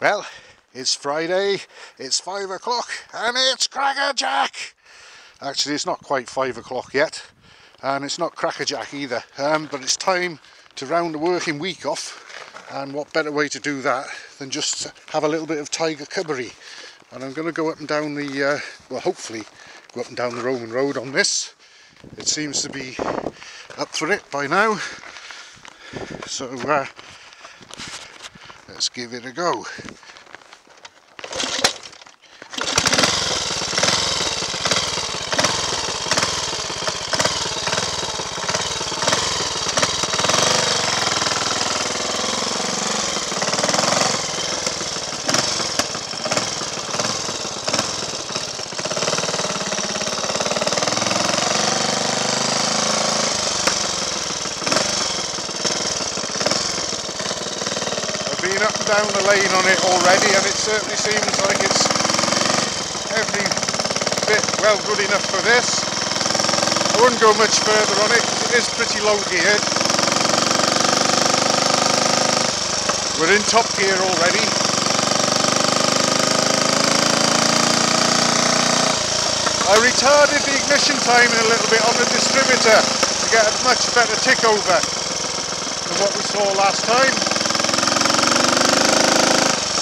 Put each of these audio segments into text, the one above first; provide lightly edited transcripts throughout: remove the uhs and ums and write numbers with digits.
Well, it's Friday, it's 5 o'clock and it's crackerjack! Actually, it's not quite 5 o'clock yet, and it's not crackerjack either, but it's time to round the working week off, and what better way to do that than just have a little bit of Tiger Cubbery. And I'm going to go up and down the, well, hopefully go up and down the Roman road on this. It seems to be up for it by now, so let's give it a go. Been up and down the lane on it already, and it certainly seems like it's every bit well good enough for this. I wouldn't go much further on it because it is pretty low geared. We're in top gear already. I retarded the ignition timing a little bit on the distributor to get a much better tick over than what we saw last time.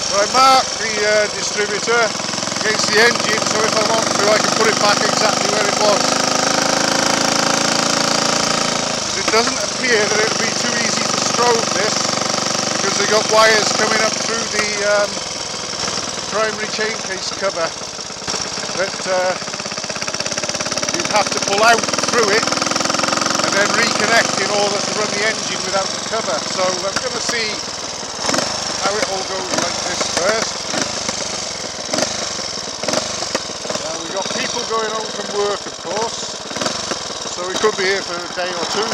I marked the distributor against the engine, so if I want to I can put it back exactly where it was. Because it doesn't appear that it will be too easy to strobe this, because they've got wires coming up through the primary chain case cover that you'd have to pull out through it and then reconnect in order to run the engine without the cover. So I'm going to see how it all goes like this first. Now we've got people going home from work, of course, so we could be here for a day or two.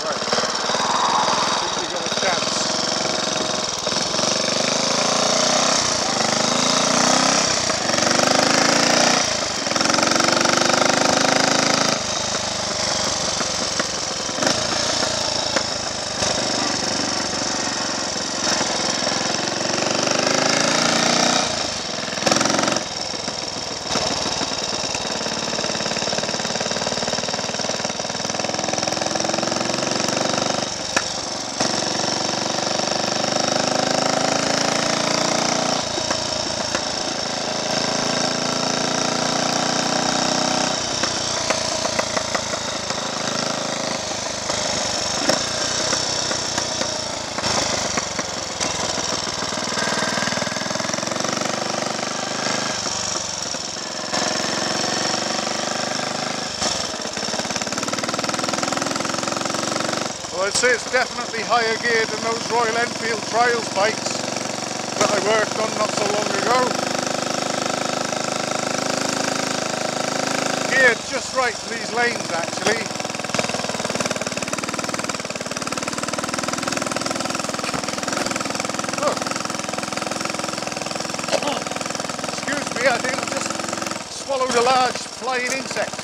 Right, I think we got a chance. Well, I'd say it's definitely higher geared than those Royal Enfield Trials bikes that I worked on not so long ago. Geared just right for these lanes, actually. Look. Excuse me, I think I just swallowed a large flying insect.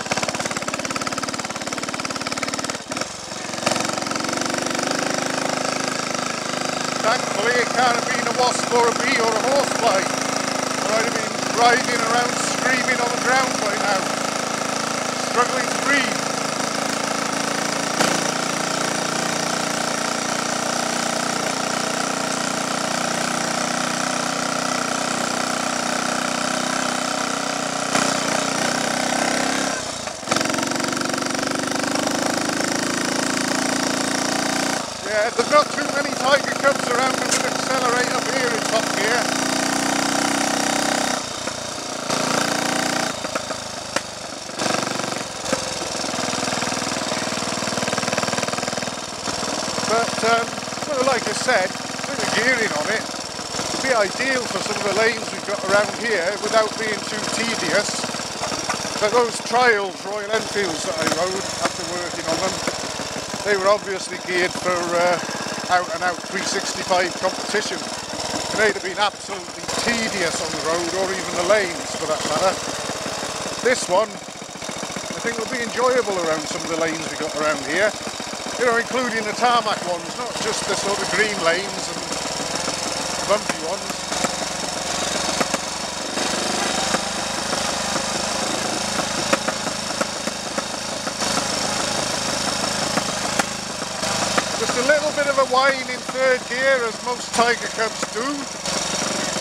Thankfully it can't have been a wasp or a bee or a horsefly, or I'd have been writhing around screaming on the ground by now, struggling to breathe. Yeah, there's not too many Tiger Cubs around that would accelerate up here in top gear. But, well, like I said, with the gearing on it, it'd be ideal for some of the lanes we've got around here without being too tedious. But those Trials, Royal Enfields that I rode after working on them, they were obviously geared for out and out 365 competition, and they'd have been absolutely tedious on the road, or even the lanes for that matter. This one, I think will be enjoyable around some of the lanes we got around here. You know, including the tarmac ones, not just the sort of green lanes and bumpy ones. Just a little bit of a whine in third gear, as most Tiger Cubs do.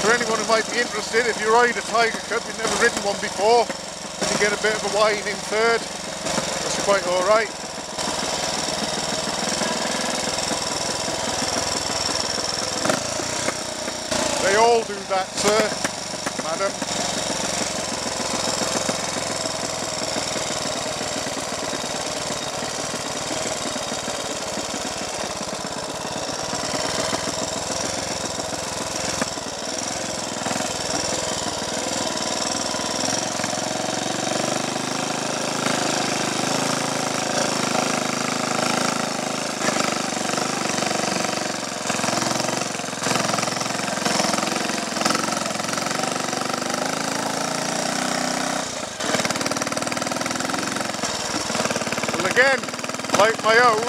For anyone who might be interested, if you ride a Tiger Cub, you've never ridden one before, and you get a bit of a whine in third, that's quite alright. They all do that, sir, madam. Again, like my own,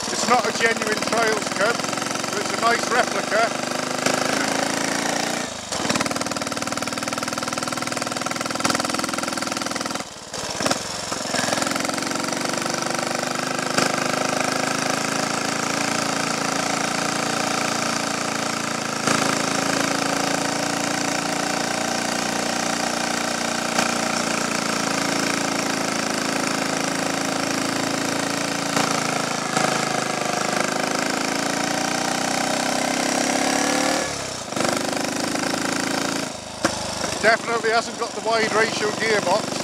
it's not a genuine Trials Cub, but it's a nice replica. Definitely hasn't got the wide ratio gearbox.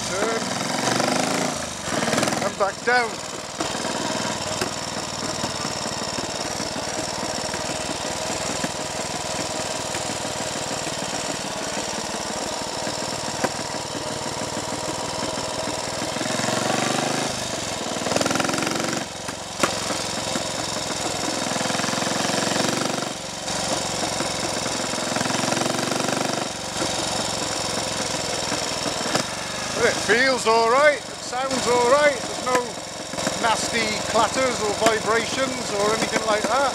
Turn and back down. It feels alright, it sounds alright, there's no nasty clatters or vibrations or anything like that.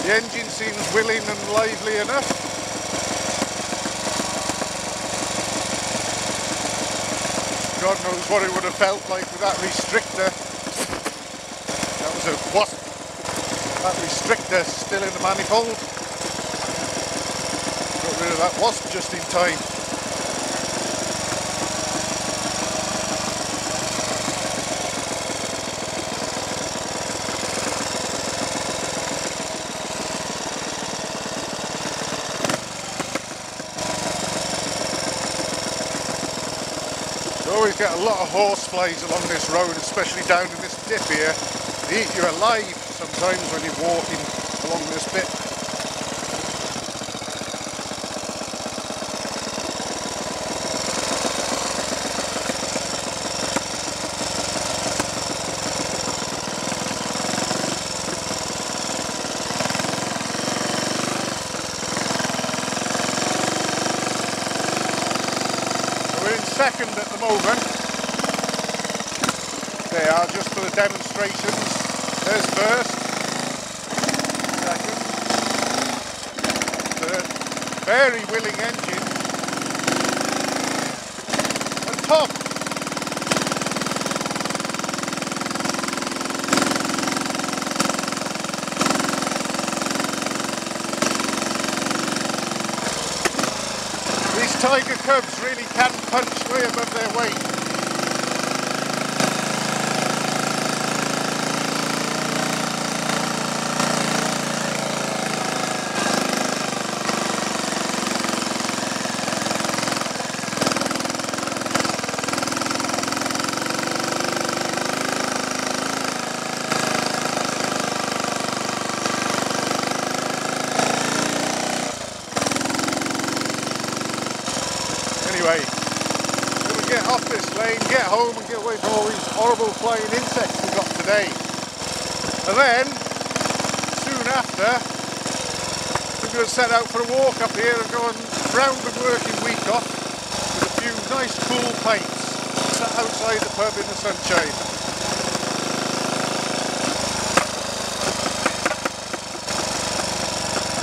The engine seems willing and lively enough. God knows what it would have felt like with that restrictor. That was a wasp. That restrictor still in the manifold. Got rid of that wasp just in time. You always get a lot of horse flies along this road, especially down in this dip here. They eat you alive sometimes when you're walking along this bit. Second at the moment. They are just for the demonstrations. There's first, second, third. Very willing engine. And top. These Tiger Cubs really can punch way above their weight. plane, get home and get away from all these horrible flying insects we got today. And then, soon after, we're going to set out for a walk up here and go and round the working week off with a few nice cool pints, sat outside the pub in the sunshine.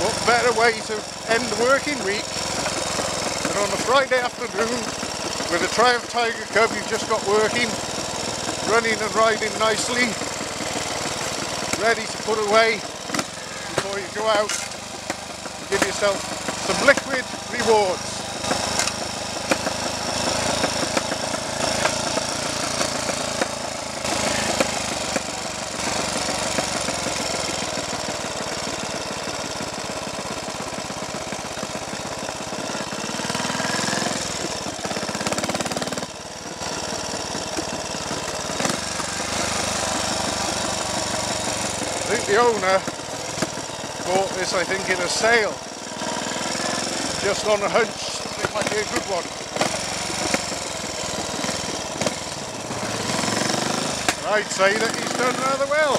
What better way to end the working week than on a Friday afternoon with a Triumph Tiger Cub you've just got working, running and riding nicely, ready to put away before you go out and give yourself some liquid rewards. I think the owner bought this, I think, in a sale, just on a hunch it might be a good one. And I'd say that he's done rather well.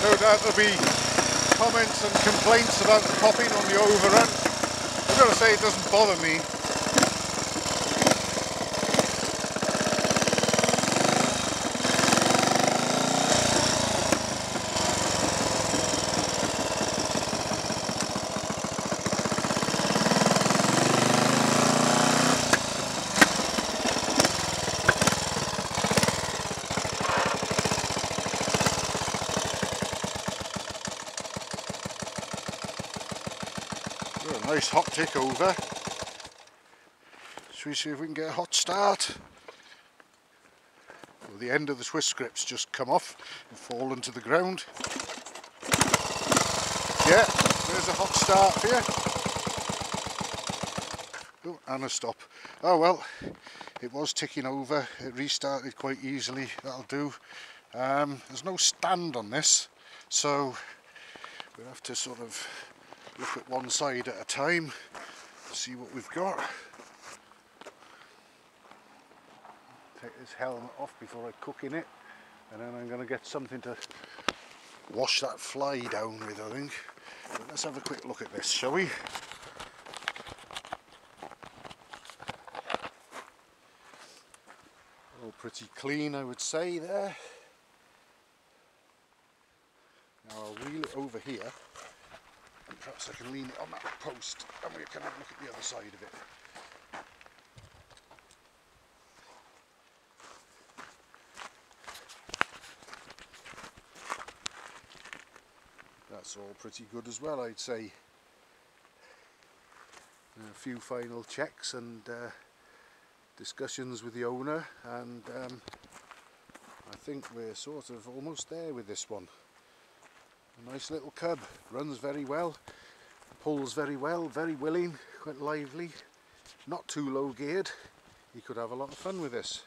No doubt there'll be comments and complaints about the popping on the overrun. I've got to say it doesn't bother me. A nice hot tick over. Shall we see if we can get a hot start? Well, the end of the Swiss grips just come off and fallen to the ground. Yeah, there's a hot start here. Oh, and a stop. Oh well, it was ticking over. It restarted quite easily. That'll do. There's no stand on this, so we'll have to sort of look at one side at a time, see what we've got. Take this helmet off before I cook in it, and then I'm going to get something to wash that fly down with, I think. But let's have a quick look at this, shall we? Oh, pretty clean, I would say, there. Now I'll wheel it over here, and perhaps I can lean it on that post and we can have a look at the other side of it. That's all pretty good as well, I'd say. A few final checks and discussions with the owner, and I think we're sort of almost there with this one. A nice little cub, runs very well, pulls very well, very willing, quite lively, not too low geared. He could have a lot of fun with this.